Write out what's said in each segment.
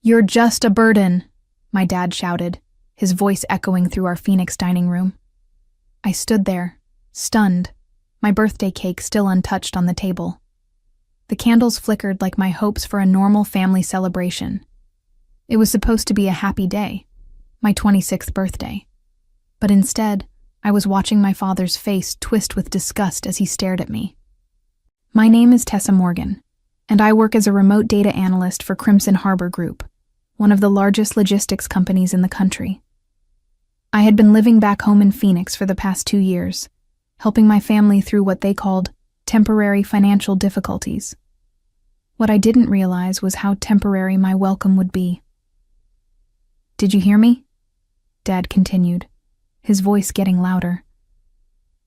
"You're just a burden," my dad shouted, his voice echoing through our Phoenix dining room. I stood there, stunned, my birthday cake still untouched on the table. The candles flickered like my hopes for a normal family celebration. It was supposed to be a happy day, my 26th birthday. But instead, I was watching my father's face twist with disgust as he stared at me. My name is Tessa Morgan, and I work as a remote data analyst for Crimson Harbor Group, one of the largest logistics companies in the country. I had been living back home in Phoenix for the past 2 years, helping my family through what they called temporary financial difficulties. What I didn't realize was how temporary my welcome would be. "Did you hear me?" Dad continued, his voice getting louder.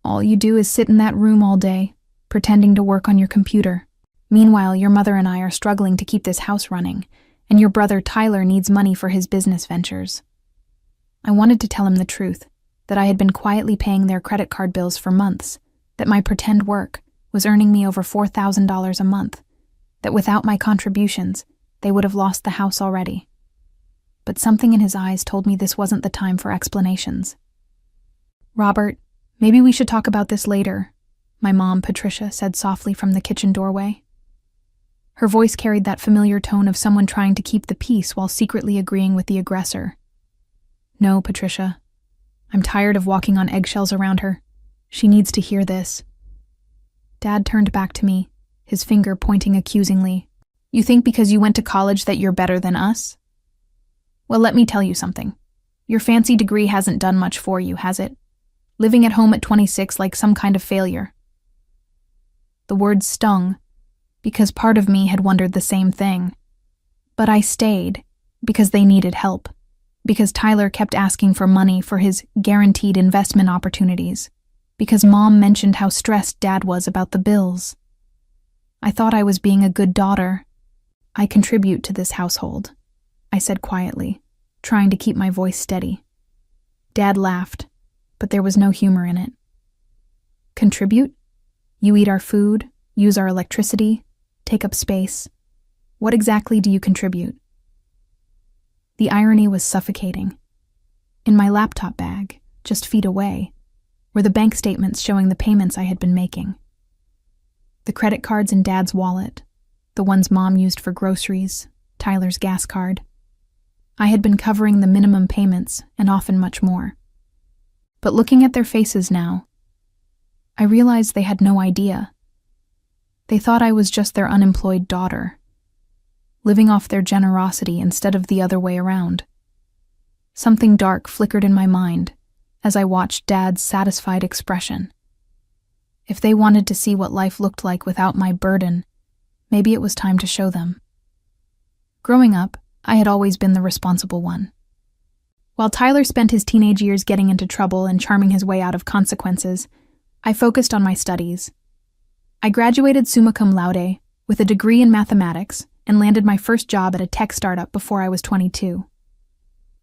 "All you do is sit in that room all day, pretending to work on your computer. Meanwhile, your mother and I are struggling to keep this house running, and your brother Tyler needs money for his business ventures." I wanted to tell him the truth, that I had been quietly paying their credit card bills for months, that my pretend work was earning me over $4,000 a month, that without my contributions, they would have lost the house already. But something in his eyes told me this wasn't the time for explanations. "Robert, maybe we should talk about this later," my mom, Patricia, said softly from the kitchen doorway. Her voice carried that familiar tone of someone trying to keep the peace while secretly agreeing with the aggressor. "No, Patricia. I'm tired of walking on eggshells around her. She needs to hear this." Dad turned back to me, his finger pointing accusingly. "You think because you went to college that you're better than us? Well, let me tell you something. Your fancy degree hasn't done much for you, has it? Living at home at 26 like some kind of failure." The words stung, because part of me had wondered the same thing. But I stayed, because they needed help, because Tyler kept asking for money for his guaranteed investment opportunities, because Mom mentioned how stressed Dad was about the bills. I thought I was being a good daughter. "I contribute to this household," I said quietly, trying to keep my voice steady. Dad laughed, but there was no humor in it. "Contribute? You eat our food, use our electricity, take up space. What exactly do you contribute?" The irony was suffocating. In my laptop bag, just feet away, were the bank statements showing the payments I had been making. The credit cards in Dad's wallet, the ones Mom used for groceries, Tyler's gas card. I had been covering the minimum payments and often much more. But looking at their faces now, I realized they had no idea. They thought I was just their unemployed daughter, living off their generosity instead of the other way around. Something dark flickered in my mind as I watched Dad's satisfied expression. If they wanted to see what life looked like without my burden, maybe it was time to show them. Growing up, I had always been the responsible one. While Tyler spent his teenage years getting into trouble and charming his way out of consequences, I focused on my studies. I graduated summa cum laude with a degree in mathematics and landed my first job at a tech startup before I was 22.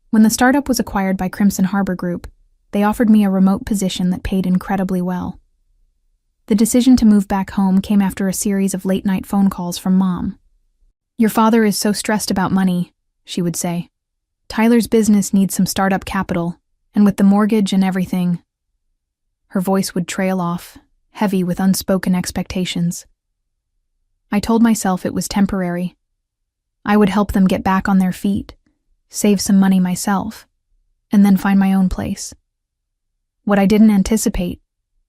When the startup was acquired by Crimson Harbor Group, they offered me a remote position that paid incredibly well. The decision to move back home came after a series of late-night phone calls from Mom. "Your father is so stressed about money," she would say. "Tyler's business needs some startup capital, and with the mortgage and everything." Her voice would trail off, heavy with unspoken expectations. I told myself it was temporary. I would help them get back on their feet, save some money myself, and then find my own place. What I didn't anticipate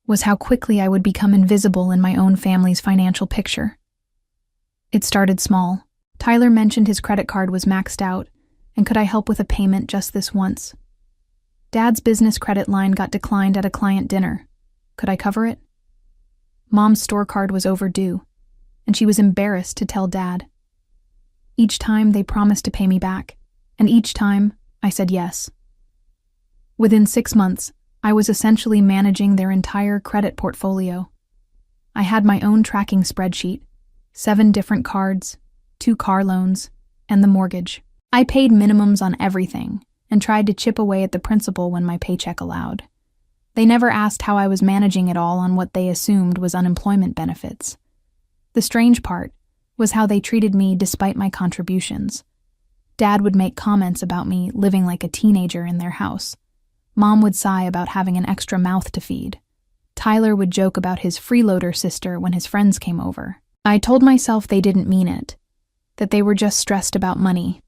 was how quickly I would become invisible in my own family's financial picture. It started small. Tyler mentioned his credit card was maxed out, and could I help with a payment just this once? Dad's business credit line got declined at a client dinner. Could I cover it? Mom's store card was overdue, and she was embarrassed to tell Dad. Each time they promised to pay me back, and each time I said yes. Within 6 months, I was essentially managing their entire credit portfolio. I had my own tracking spreadsheet, 7 different cards, 2 car loans, and the mortgage. I paid minimums on everything and tried to chip away at the principal when my paycheck allowed. They never asked how I was managing it all on what they assumed was unemployment benefits. The strange part was how they treated me despite my contributions. Dad would make comments about me living like a teenager in their house. Mom would sigh about having an extra mouth to feed. Tyler would joke about his freeloader sister when his friends came over. I told myself they didn't mean it, that they were just stressed about money.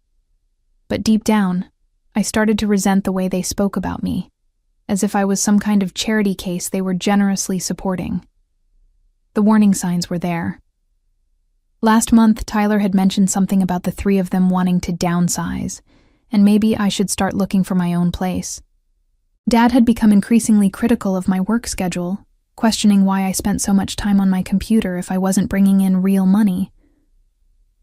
But deep down, I started to resent the way they spoke about me, as if I was some kind of charity case they were generously supporting. The warning signs were there. Last month, Tyler had mentioned something about the three of them wanting to downsize, and maybe I should start looking for my own place. Dad had become increasingly critical of my work schedule, questioning why I spent so much time on my computer if I wasn't bringing in real money.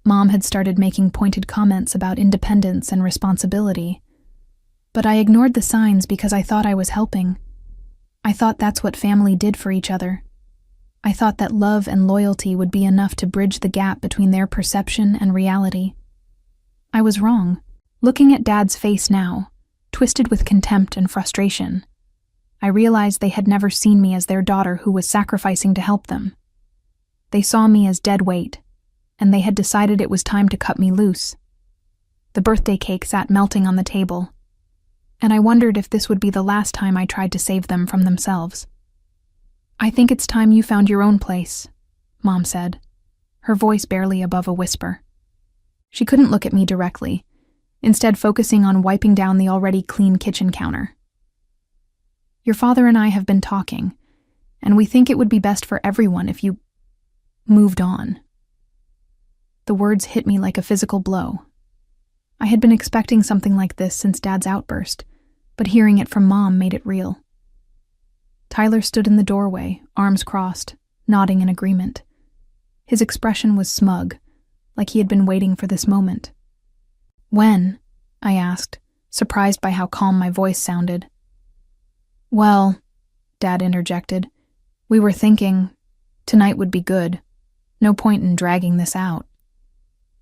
Mom had started making pointed comments about independence and responsibility, but I ignored the signs because I thought I was helping. I thought that's what family did for each other. I thought that love and loyalty would be enough to bridge the gap between their perception and reality. I was wrong. Looking at Dad's face now, twisted with contempt and frustration, I realized they had never seen me as their daughter who was sacrificing to help them. They saw me as dead weight, and they had decided it was time to cut me loose. The birthday cake sat melting on the table, and I wondered if this would be the last time I tried to save them from themselves. "I think it's time you found your own place," Mom said, her voice barely above a whisper. She couldn't look at me directly, instead focusing on wiping down the already clean kitchen counter. "Your father and I have been talking, and we think it would be best for everyone if you moved on." The words hit me like a physical blow. I had been expecting something like this since Dad's outburst, but hearing it from Mom made it real. Tyler stood in the doorway, arms crossed, nodding in agreement. His expression was smug, like he had been waiting for this moment. "When?" I asked, surprised by how calm my voice sounded. "Well," Dad interjected, "we were thinking tonight would be good. No point in dragging this out."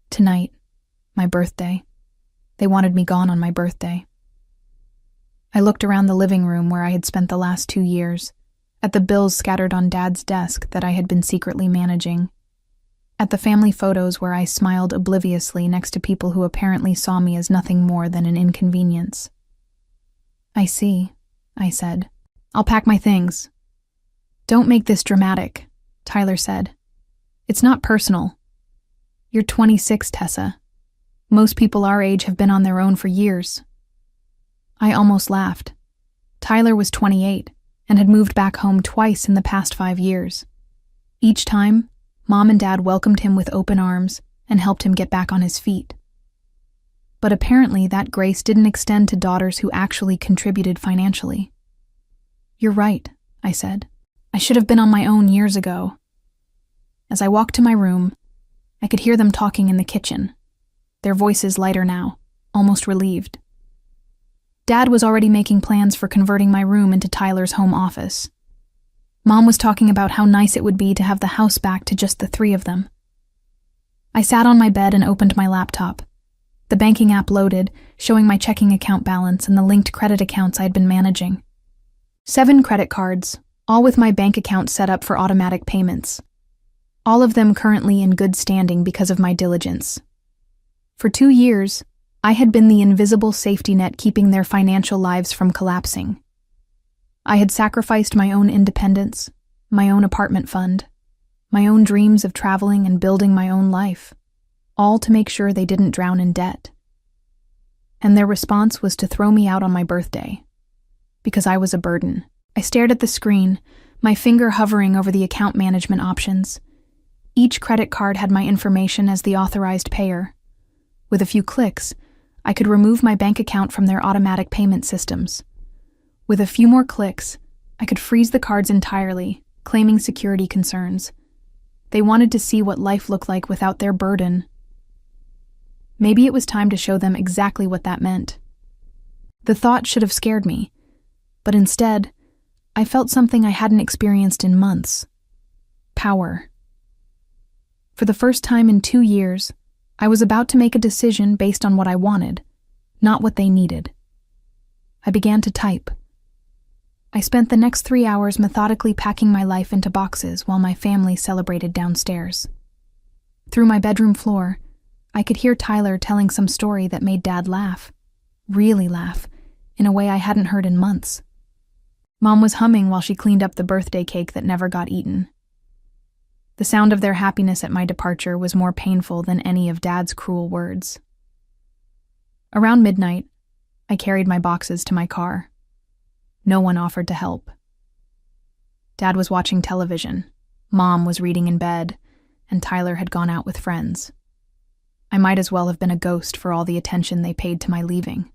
Tonight, my birthday. They wanted me gone on my birthday. I looked around the living room where I had spent the last 2 years, at the bills scattered on Dad's desk that I had been secretly managing, at the family photos where I smiled obliviously next to people who apparently saw me as nothing more than an inconvenience. "I see," I said. "I'll pack my things." "Don't make this dramatic," Tyler said. "It's not personal. You're 26, Tessa. Most people our age have been on their own for years." I almost laughed. Tyler was 28 and had moved back home twice in the past 5 years. Each time, Mom and Dad welcomed him with open arms and helped him get back on his feet. But apparently that grace didn't extend to daughters who actually contributed financially. "You're right," I said. "I should have been on my own years ago." As I walked to my room, I could hear them talking in the kitchen, their voices lighter now, almost relieved. Dad was already making plans for converting my room into Tyler's home office. Mom was talking about how nice it would be to have the house back to just the 3 of them. I sat on my bed and opened my laptop. The banking app loaded, showing my checking account balance and the linked credit accounts I'd been managing. 7 credit cards, all with my bank account set up for automatic payments. All of them currently in good standing because of my diligence. For 2 years, I had been the invisible safety net keeping their financial lives from collapsing. I had sacrificed my own independence, my own apartment fund, my own dreams of traveling and building my own life, all to make sure they didn't drown in debt. And their response was to throw me out on my birthday, because I was a burden. I stared at the screen, my finger hovering over the account management options. Each credit card had my information as the authorized payer. With a few clicks, I could remove my bank account from their automatic payment systems. With a few more clicks, I could freeze the cards entirely, claiming security concerns. They wanted to see what life looked like without their burden. Maybe it was time to show them exactly what that meant. The thought should have scared me, but instead, I felt something I hadn't experienced in months. Power. For the first time in 2 years, I was about to make a decision based on what I wanted, not what they needed. I began to type. I spent the next 3 hours methodically packing my life into boxes while my family celebrated downstairs. Through my bedroom floor, I could hear Tyler telling some story that made Dad laugh, really laugh, in a way I hadn't heard in months. Mom was humming while she cleaned up the birthday cake that never got eaten. The sound of their happiness at my departure was more painful than any of Dad's cruel words. Around midnight, I carried my boxes to my car. No one offered to help. Dad was watching television, Mom was reading in bed, and Tyler had gone out with friends. I might as well have been a ghost for all the attention they paid to my leaving.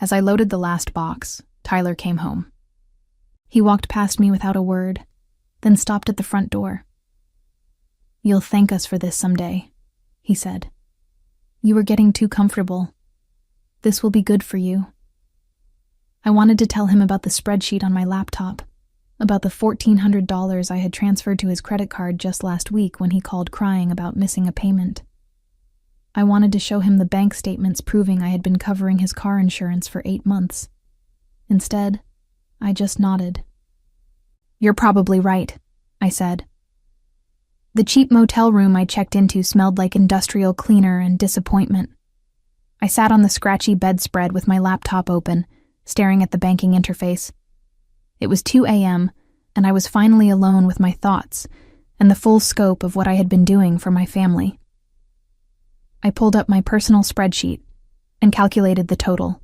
As I loaded the last box, Tyler came home. He walked past me without a word, then stopped at the front door. "You'll thank us for this someday," he said. "You were getting too comfortable. This will be good for you." I wanted to tell him about the spreadsheet on my laptop, about the $1,400 I had transferred to his credit card just last week when he called crying about missing a payment. I wanted to show him the bank statements proving I had been covering his car insurance for 8 months. Instead, I just nodded. "You're probably right," I said. The cheap motel room I checked into smelled like industrial cleaner and disappointment. I sat on the scratchy bedspread with my laptop open, staring at the banking interface. It was 2 a.m., and I was finally alone with my thoughts and the full scope of what I had been doing for my family. I pulled up my personal spreadsheet and calculated the total.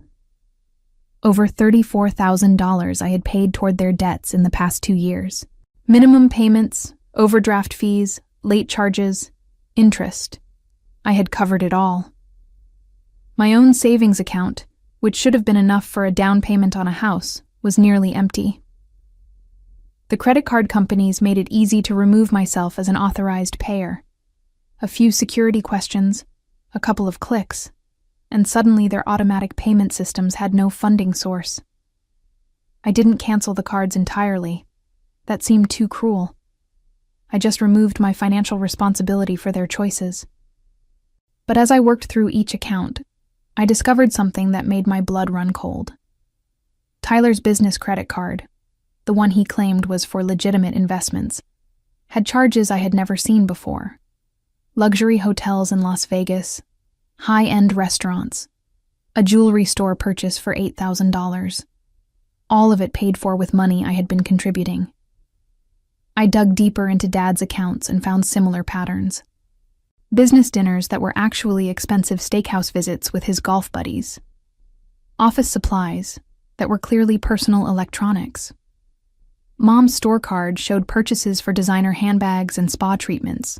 Over $34,000 I had paid toward their debts in the past 2 years. Minimum payments, overdraft fees, late charges, interest. I had covered it all. My own savings account, which should have been enough for a down payment on a house, was nearly empty. The credit card companies made it easy to remove myself as an authorized payer. A few security questions, a couple of clicks, and suddenly their automatic payment systems had no funding source. I didn't cancel the cards entirely. That seemed too cruel. I just removed my financial responsibility for their choices. But as I worked through each account, I discovered something that made my blood run cold. Tyler's business credit card, the one he claimed was for legitimate investments, had charges I had never seen before. Luxury hotels in Las Vegas, high-end restaurants, a jewelry store purchase for $8,000. All of it paid for with money I had been contributing. I dug deeper into Dad's accounts and found similar patterns. Business dinners that were actually expensive steakhouse visits with his golf buddies. Office supplies that were clearly personal electronics. Mom's store card showed purchases for designer handbags and spa treatments,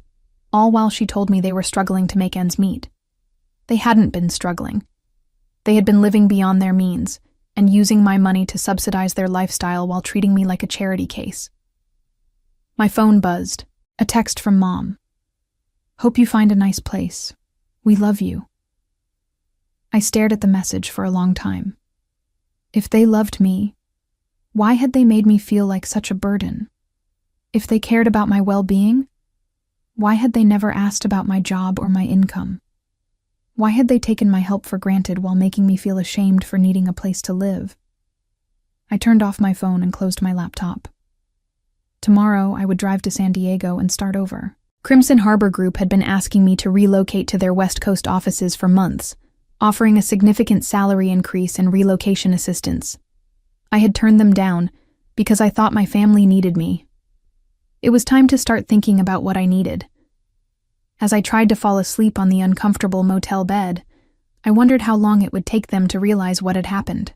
all while she told me they were struggling to make ends meet. They hadn't been struggling. They had been living beyond their means and using my money to subsidize their lifestyle while treating me like a charity case. My phone buzzed, a text from Mom. "Hope you find a nice place. We love you." I stared at the message for a long time. If they loved me, why had they made me feel like such a burden? If they cared about my well-being, why had they never asked about my job or my income? Why had they taken my help for granted while making me feel ashamed for needing a place to live? I turned off my phone and closed my laptop. Tomorrow, I would drive to San Diego and start over. Crimson Harbor Group had been asking me to relocate to their West Coast offices for months, offering a significant salary increase and relocation assistance. I had turned them down because I thought my family needed me. It was time to start thinking about what I needed. As I tried to fall asleep on the uncomfortable motel bed, I wondered how long it would take them to realize what had happened.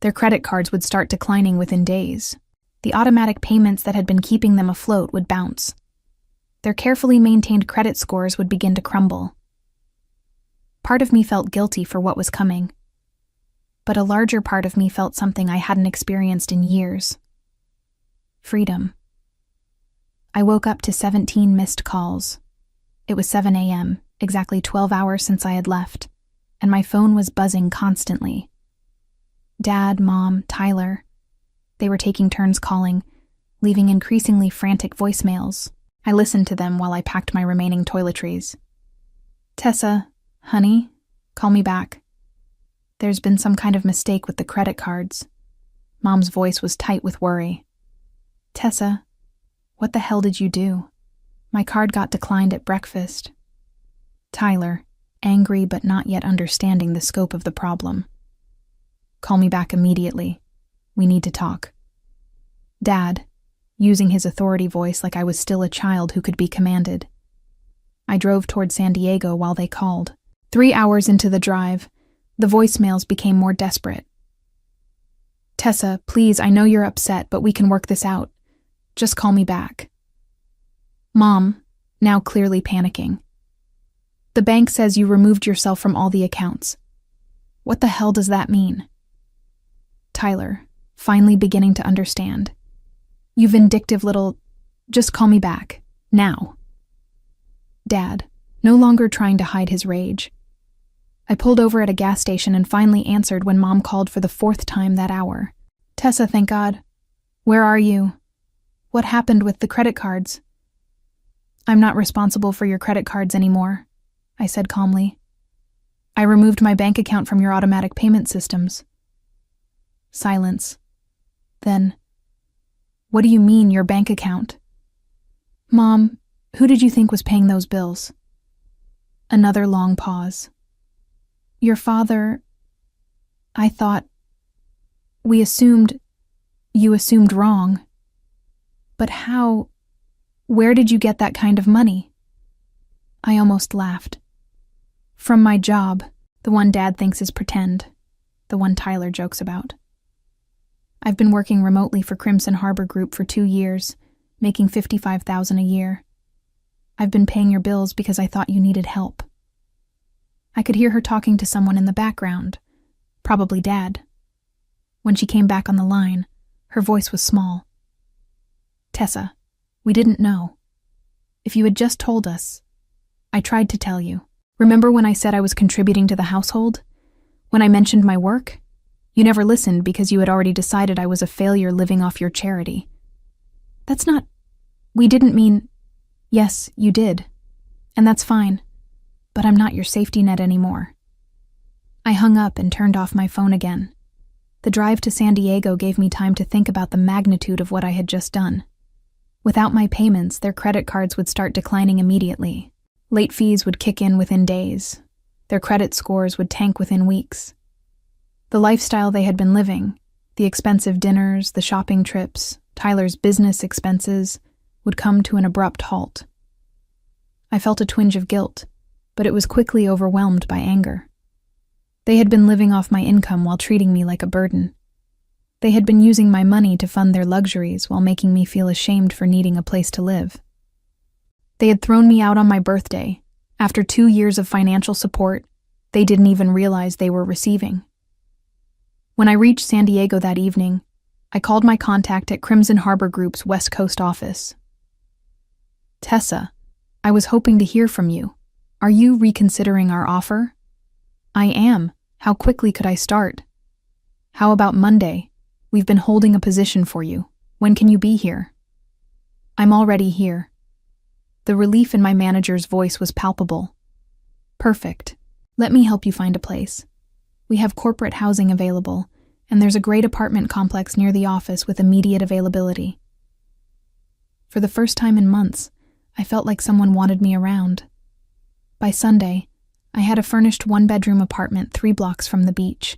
Their credit cards would start declining within days. The automatic payments that had been keeping them afloat would bounce. Their carefully maintained credit scores would begin to crumble. Part of me felt guilty for what was coming, but a larger part of me felt something I hadn't experienced in years. Freedom. I woke up to 17 missed calls. It was 7 a.m., exactly 12 hours since I had left, and my phone was buzzing constantly. Dad, Mom, Tyler. They were taking turns calling, leaving increasingly frantic voicemails. I listened to them while I packed my remaining toiletries. "Tessa, honey, call me back. There's been some kind of mistake with the credit cards." Mom's voice was tight with worry. "Tessa, what the hell did you do? My card got declined at breakfast." Tyler, angry but not yet understanding the scope of the problem. Call me back immediately. We need to talk. Dad, using his authority voice like I was still a child who could be commanded. I drove toward San Diego while they called. 3 hours into the drive, the voicemails became more desperate. Tessa, please, I know you're upset, but we can work this out. Just call me back. Mom, now clearly panicking. The bank says you removed yourself from all the accounts. What the hell does that mean? Tyler, finally beginning to understand. You vindictive little... Just call me back. Now. Dad, no longer trying to hide his rage. I pulled over at a gas station and finally answered when Mom called for the 4th time that hour. Tessa, thank God. Where are you? What happened with the credit cards? I'm not responsible for your credit cards anymore, I said calmly. I removed my bank account from your automatic payment systems. Silence. Then, what do you mean, your bank account? Mom, who did you think was paying those bills? Another long pause. Your father... I thought... We assumed... You assumed wrong. But how... Where did you get that kind of money? I almost laughed. From my job, the one Dad thinks is pretend, the one Tyler jokes about. I've been working remotely for Crimson Harbor Group for 2 years, making $55,000 a year. I've been paying your bills because I thought you needed help. I could hear her talking to someone in the background, probably Dad. When she came back on the line, her voice was small. Tessa, we didn't know. If you had just told us. I tried to tell you. Remember when I said I was contributing to the household? When I mentioned my work? You never listened because you had already decided I was a failure living off your charity. That's not... We didn't mean... Yes, you did. And that's fine. But I'm not your safety net anymore. I hung up and turned off my phone again. The drive to San Diego gave me time to think about the magnitude of what I had just done. Without my payments, their credit cards would start declining immediately. Late fees would kick in within days. Their credit scores would tank within weeks. The lifestyle they had been living, the expensive dinners, the shopping trips, Tyler's business expenses, would come to an abrupt halt. I felt a twinge of guilt, but it was quickly overwhelmed by anger. They had been living off my income while treating me like a burden. They had been using my money to fund their luxuries while making me feel ashamed for needing a place to live. They had thrown me out on my birthday. After 2 years of financial support, they didn't even realize they were receiving. When I reached San Diego that evening, I called my contact at Crimson Harbor Group's West Coast office. Tessa, I was hoping to hear from you. Are you reconsidering our offer? I am. How quickly could I start? How about Monday? We've been holding a position for you. When can you be here? I'm already here. The relief in my manager's voice was palpable. Perfect. Let me help you find a place. We have corporate housing available, and there's a great apartment complex near the office with immediate availability. For the first time in months, I felt like someone wanted me around. By Sunday, I had a furnished 1-bedroom apartment 3 blocks from the beach.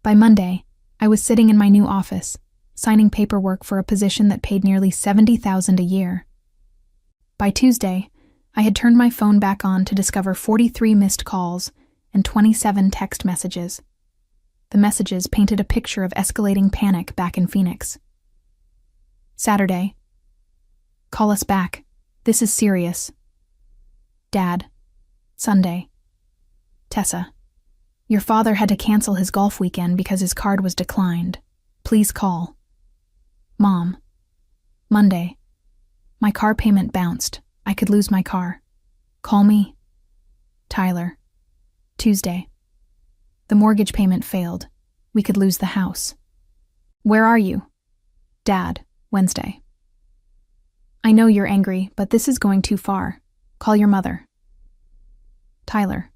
By Monday, I was sitting in my new office, signing paperwork for a position that paid nearly $70,000 a year. By Tuesday, I had turned my phone back on to discover 43 missed calls and 27 text messages. The messages painted a picture of escalating panic back in Phoenix. Saturday. Call us back. This is serious. Dad. Sunday. Tessa. Your father had to cancel his golf weekend because his card was declined. Please call. Mom. Monday. My car payment bounced. I could lose my car. Call me. Tyler. Tuesday. The mortgage payment failed. We could lose the house. Where are you? Dad. Wednesday. I know you're angry, but this is going too far. Call your mother. Tyler.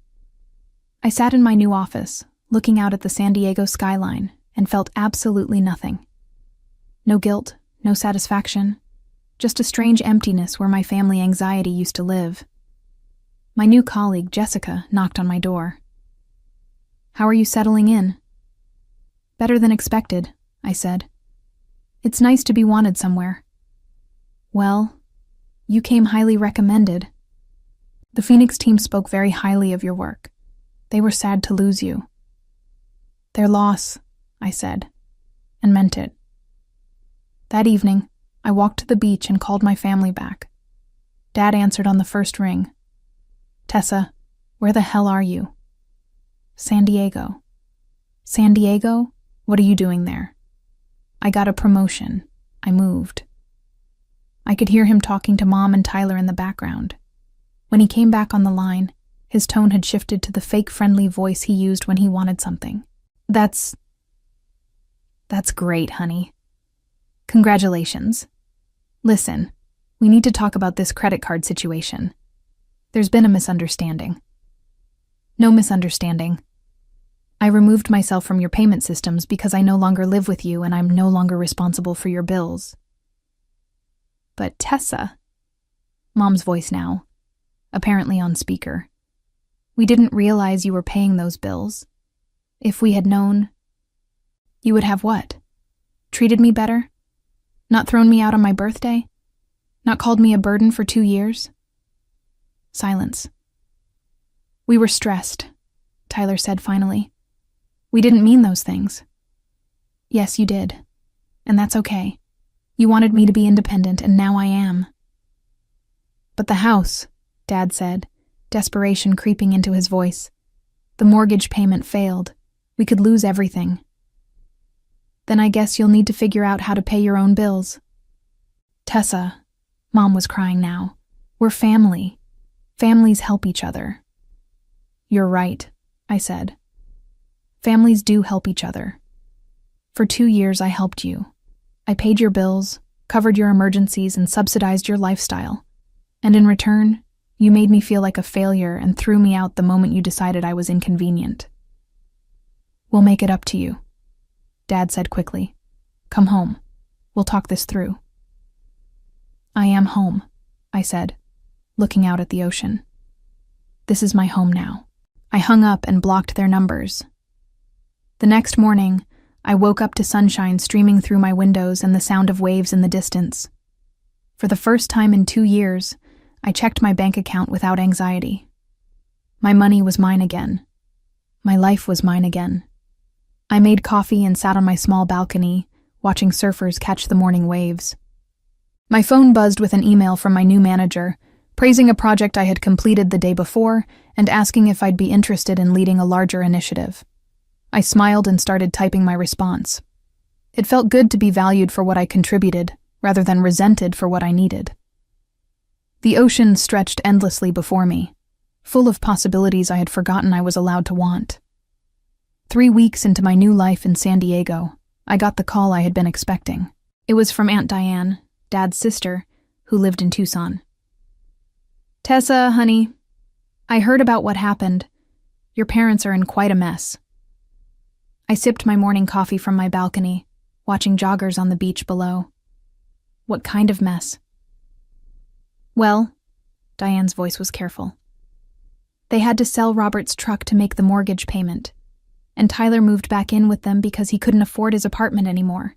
I sat in my new office, looking out at the San Diego skyline, and felt absolutely nothing. No guilt, no satisfaction, just a strange emptiness where my family anxiety used to live. My new colleague, Jessica, knocked on my door. "How are you settling in?" "Better than expected," I said. "It's nice to be wanted somewhere." "Well, you came highly recommended. The Phoenix team spoke very highly of your work. They were sad to lose you." "Their loss," I said, and meant it. That evening, I walked to the beach and called my family back. Dad answered on the first ring. "Tessa, where the hell are you?" "San Diego." "San Diego? What are you doing there?" "I got a promotion. I moved." I could hear him talking to Mom and Tyler in the background. When he came back on the line, his tone had shifted to the fake friendly voice he used when he wanted something. That's great, honey. Congratulations. Listen, we need to talk about this credit card situation. There's been a misunderstanding." "No misunderstanding. I removed myself from your payment systems because I no longer live with you and I'm no longer responsible for your bills." "But Tessa," Mom's voice now, apparently on speaker, "we didn't realize you were paying those bills. If we had known..." "You would have what? Treated me better? Not thrown me out on my birthday? Not called me a burden for 2 years?" Silence. "We were stressed," Tyler said finally. "We didn't mean those things." "Yes, you did. And that's okay. You wanted me to be independent, and now I am." "But the house," Dad said, desperation creeping into his voice. "The mortgage payment failed. We could lose everything." "Then I guess you'll need to figure out how to pay your own bills." "Tessa," Mom was crying now, "we're family. Families help each other." "You're right," I said. "Families do help each other. For 2 years I helped you. I paid your bills, covered your emergencies, and subsidized your lifestyle. And in return, you made me feel like a failure and threw me out the moment you decided I was inconvenient." "We'll make it up to you," Dad said quickly. "Come home. We'll talk this through." "I am home," I said, looking out at the ocean. "This is my home now." I hung up and blocked their numbers. The next morning, I woke up to sunshine streaming through my windows and the sound of waves in the distance. For the first time in 2 years, I checked my bank account without anxiety. My money was mine again. My life was mine again. I made coffee and sat on my small balcony, watching surfers catch the morning waves. My phone buzzed with an email from my new manager, praising a project I had completed the day before and asking if I'd be interested in leading a larger initiative. I smiled and started typing my response. It felt good to be valued for what I contributed, rather than resented for what I needed. The ocean stretched endlessly before me, full of possibilities I had forgotten I was allowed to want. 3 weeks into my new life in San Diego, I got the call I had been expecting. It was from Aunt Diane, Dad's sister, who lived in Tucson. "Tessa, honey, I heard about what happened. Your parents are in quite a mess." I sipped my morning coffee from my balcony, watching joggers on the beach below. "What kind of mess?" "Well," Diane's voice was careful. "They had to sell Robert's truck to make the mortgage payment, and Tyler moved back in with them because he couldn't afford his apartment anymore.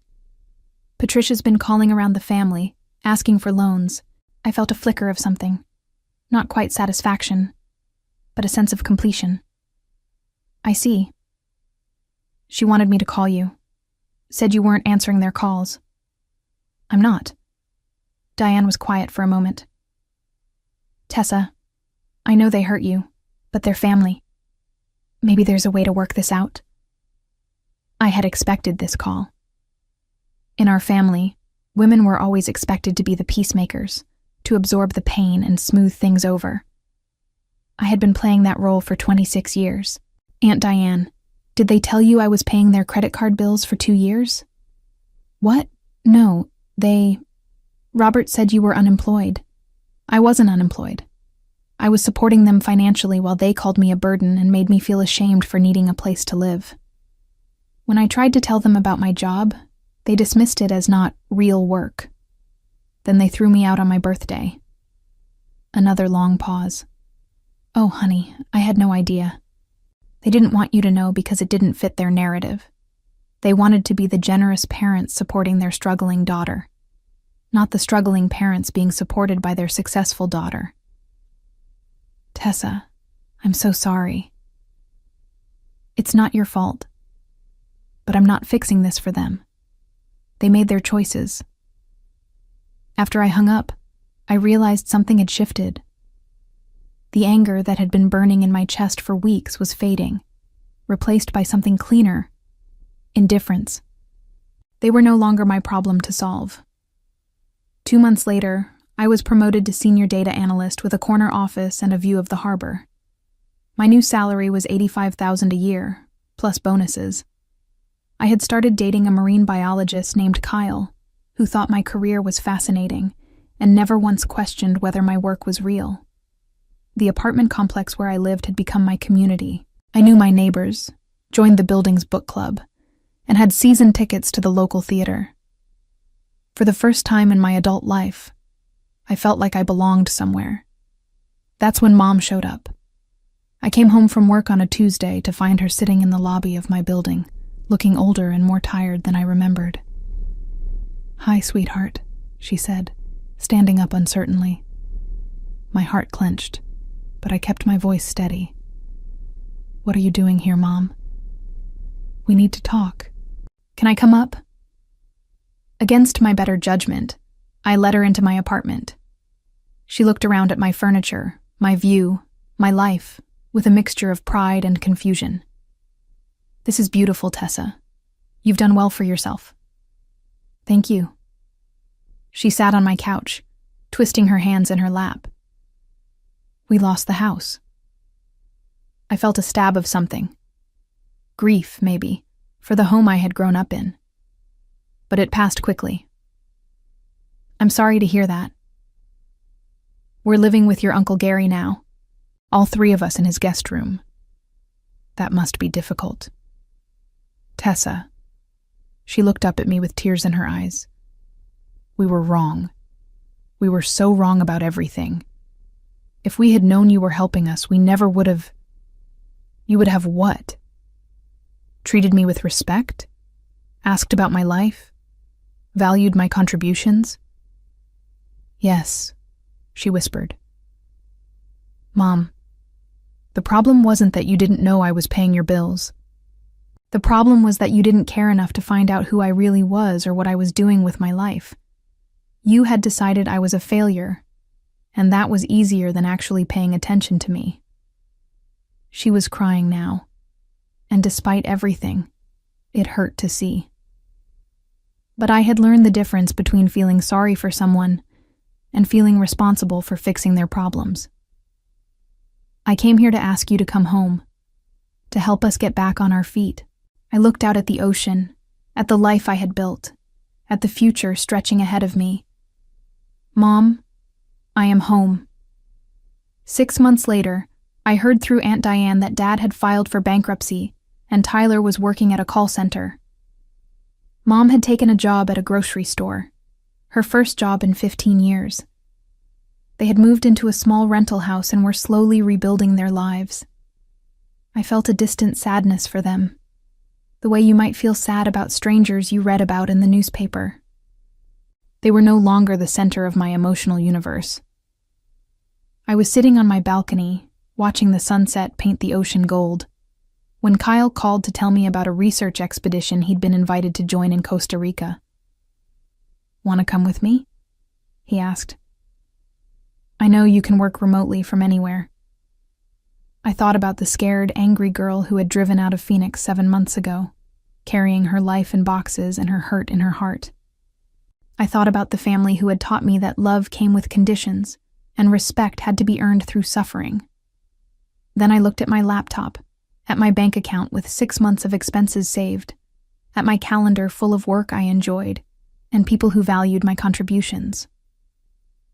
Patricia's been calling around the family, asking for loans. I felt a flicker of something. Not quite satisfaction, but a sense of completion." "I see. She wanted me to call you. Said you weren't answering their calls." "I'm not." Diane was quiet for a moment. "Tessa, I know they hurt you, but they're family. Maybe there's a way to work this out." I had expected this call. In our family, women were always expected to be the peacemakers, to absorb the pain and smooth things over. I had been playing that role for 26 years. "Aunt Diane, did they tell you I was paying their credit card bills for 2 years?" "What? No, Robert said you were unemployed." "I wasn't unemployed. I was supporting them financially while they called me a burden and made me feel ashamed for needing a place to live. When I tried to tell them about my job, they dismissed it as not real work. Then they threw me out on my birthday." Another long pause. Oh, honey, I had no idea. They didn't want you to know because it didn't fit their narrative. They wanted to be the generous parents supporting their struggling daughter, not the struggling parents being supported by their successful daughter. Tessa, I'm so sorry. It's not your fault. But I'm not fixing this for them. They made their choices. After I hung up, I realized something had shifted. The anger that had been burning in my chest for weeks was fading, replaced by something cleaner: indifference. They were no longer my problem to solve. 2 months later, I was promoted to senior data analyst with a corner office and a view of the harbor. My new salary was $85,000 a year, plus bonuses. I had started dating a marine biologist named Kyle, who thought my career was fascinating and never once questioned whether my work was real. The apartment complex where I lived had become my community. I knew my neighbors, joined the building's book club, and had season tickets to the local theater. For the first time in my adult life, I felt like I belonged somewhere. That's when Mom showed up. I came home from work on a Tuesday to find her sitting in the lobby of my building, looking older and more tired than I remembered. "Hi, sweetheart," she said, standing up uncertainly. My heart clenched, but I kept my voice steady. "What are you doing here, Mom?" "We need to talk. Can I come up?" Against my better judgment, I led her into my apartment. She looked around at my furniture, my view, my life, with a mixture of pride and confusion. "This is beautiful, Tessa. You've done well for yourself." "Thank you." She sat on my couch, twisting her hands in her lap. "We lost the house." I felt a stab of something. Grief, maybe, for the home I had grown up in. But it passed quickly. "I'm sorry to hear that. We're living with your Uncle Gary now, all 3 of us in his guest room. That must be difficult." "Tessa." She looked up at me with tears in her eyes. "We were wrong. We were so wrong about everything. If we had known you were helping us, we never would have..." "You would have what? Treated me with respect? Asked about my life? Valued my contributions?" "Yes," she whispered. "Mom, the problem wasn't that you didn't know I was paying your bills. The problem was that you didn't care enough to find out who I really was or what I was doing with my life. You had decided I was a failure, and that was easier than actually paying attention to me." She was crying now, and despite everything, it hurt to see. But I had learned the difference between feeling sorry for someone and feeling responsible for fixing their problems. "I came here to ask you to come home, to help us get back on our feet." I looked out at the ocean, at the life I had built, at the future stretching ahead of me. "Mom, I am home." 6 months later, I heard through Aunt Diane that Dad had filed for bankruptcy and Tyler was working at a call center. Mom had taken a job at a grocery store, her first job in 15 years. They had moved into a small rental house and were slowly rebuilding their lives. I felt a distant sadness for them, the way you might feel sad about strangers you read about in the newspaper. They were no longer the center of my emotional universe. I was sitting on my balcony, watching the sunset paint the ocean gold, when Kyle called to tell me about a research expedition he'd been invited to join in Costa Rica. "Want to come with me?" he asked. "I know you can work remotely from anywhere." I thought about the scared, angry girl who had driven out of Phoenix 7 months ago, carrying her life in boxes and her hurt in her heart. I thought about the family who had taught me that love came with conditions and respect had to be earned through suffering. Then I looked at my laptop, at my bank account with 6 months of expenses saved, at my calendar full of work I enjoyed, and people who valued my contributions.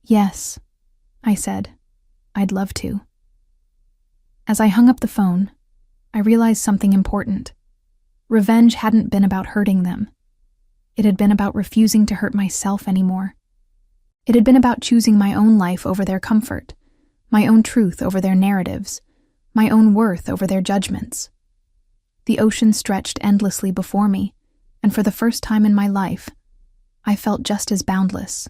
"Yes," I said, "I'd love to." As I hung up the phone, I realized something important. Revenge hadn't been about hurting them. It had been about refusing to hurt myself anymore. It had been about choosing my own life over their comfort, my own truth over their narratives, my own worth over their judgments. The ocean stretched endlessly before me, and for the first time in my life, I felt just as boundless.